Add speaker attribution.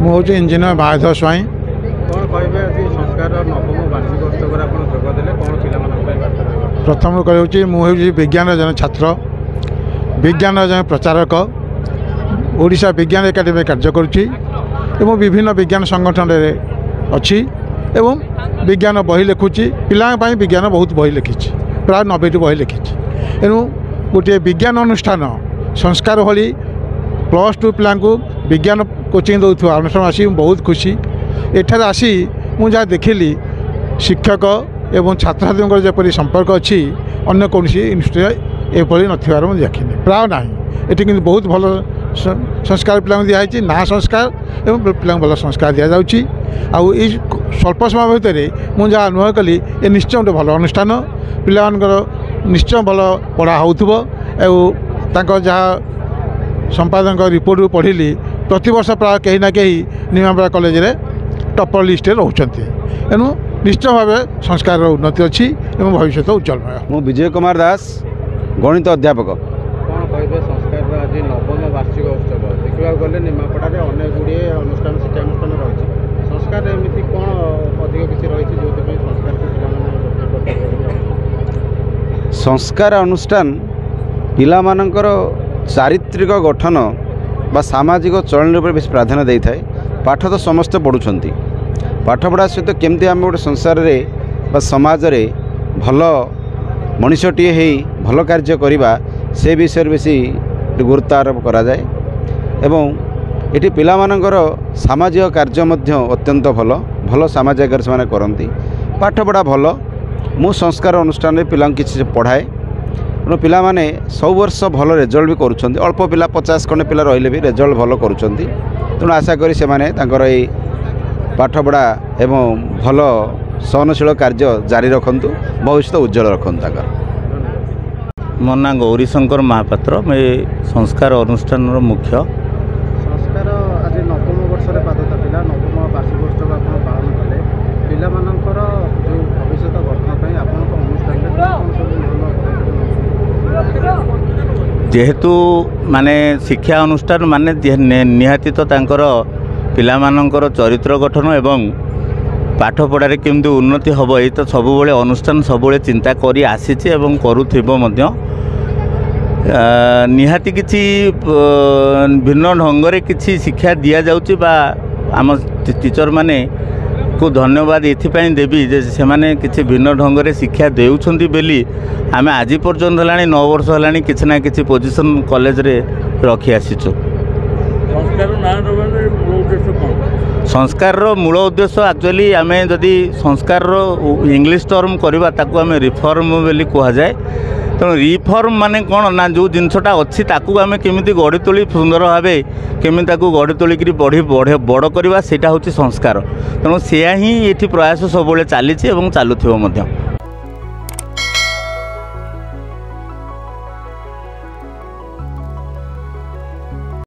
Speaker 1: मुझे इंजीनियर माधव स्वाई। प्रथम कहूँ मुझे विज्ञान जन छात्र विज्ञान जन प्रचारक ओडिशा विज्ञान एकाडेमी कार्य करुच्ची एवं विभिन्न विज्ञान संगठन अच्छी एवं विज्ञान बही लिखुची पिलांपाई विज्ञान बहुत बही लिखी प्राय 90टी बही लिखी एणु गोटे विज्ञान अनुष्ठान संस्कार भली +2 पिला विज्ञान कोचिंग दौर अनुष्ठान आसी बहुत खुशी। एठार आसी मुझा देखिली शिक्षक एवं छात्र छात्री जपरी संपर्क अच्छी अन्य कौन यूनिवर्सिटी एपरी नथिबार मुझे देखिनी प्राय ना ये कि बहुत भल संस्कार पिला दिखाई ना संस्कार एवं पिला भल संस्कार दि जाऊँगी आउ स्वल्प समय भितर मुझे अनुभव कली ये निश्चय गोटे भल अनुष्ठान पिला निश्चय भल पढ़ा हो जहाँ संपादक रिपोर्ट पढ़ी प्रति वर्ष प्राय कहीं ना कहीं निमापड़ा कॉलेज रे टॉपर लिस्ट रोचते एणु निश्चय भाव संस्कार उन्नति अच्छी एवं भविष्य उज्जवलमय।
Speaker 2: मु विजय कुमार दास गणित अध्यापक।
Speaker 3: कौन कहे संस्कार आज नवम वार्षिक उत्सव देखा गले निमापड़ा अनेक गुड़े अनुष्ठान शिक्षानुष्ठान रही संस्कार एमती कौन अधिक किसी रही जो
Speaker 2: संस्कार अनुष्ठान पिला मानकर चारित्रिक गठन बा सामाजिक चलन पर बेस प्राधान्य दे थाए। पाठ तो समस्ते पढ़ुंट पाठ पढ़ा सहित केमती आम गोटे संसार रे बा समाज रे भल मनीषटीए हो भल कार्य करवा से विषय बेसी गुरुत्व आरोप करा जाए एवं ये पिला मानकर सामाजिक कार्य मध्य अत्यंत भल भल सामाजिक कार्य से करती पाठ पढ़ा भल मु संस्कार अनुष्ठान पिला किसी पढ़ाए तेणु पिला माने सब वर्ष भल रेजल्ट भी करुँच अल्प पिला 50 खंडे पिला रहिले भी रेजल्ट भल करुँच तेणु आशा करी से माने पाठ पढ़ा एवं भल सहनशील कार्य जारी रखु भविष्य उज्जवल रखु।
Speaker 4: मो ना गौरीशंकर महापात्र मैं संस्कार अनुष्ठान मुख्य।
Speaker 3: संस्कार आज नवम वर्ष पादता पिला नवम वार्षिक उत्सव आप पालन कले पिला मानकर जो भविष्य गठन आप
Speaker 4: जेहेतु माने शिक्षा अनुष्ठान माने निहाती तो तांकर पिला मानकर चरित्र गठन एवं पाठ पढ़ारे केमती उन्नति हम ये तो सब अनुष्ठान सब चिंता करी आसीचे एवं करुथिबो मध्य निहाती किछि भिन्न ढंगरे किछि शिक्षा दिया जाउची बा आम टीचर माने को धन्यवाद ये देवी जे से माने किछि भिन्न ढंगरे शिक्षा देउछंती बेली आमे आज पर्यंत हलानी 9 वर्ष हलानी किछि ना किछि पोजीशन कॉलेज रे रखी आसीचु। संस्कार मूल उद्देश्य एक्चुअली आम जदि संस्कार इंग्लिश टर्म करवा ताकू आम रिफॉर्म बोली कह जाए तेणु रिफॉर्म माने कौन ना जो जिनसटा अच्छी ताकू आम केमी गढ़ी तोली सुंदर भाव केमी गढ़ी तोलिक बड़ करवा सेटा हूँ संस्कार तेणु से ही ये प्रयास सब चली चलुव।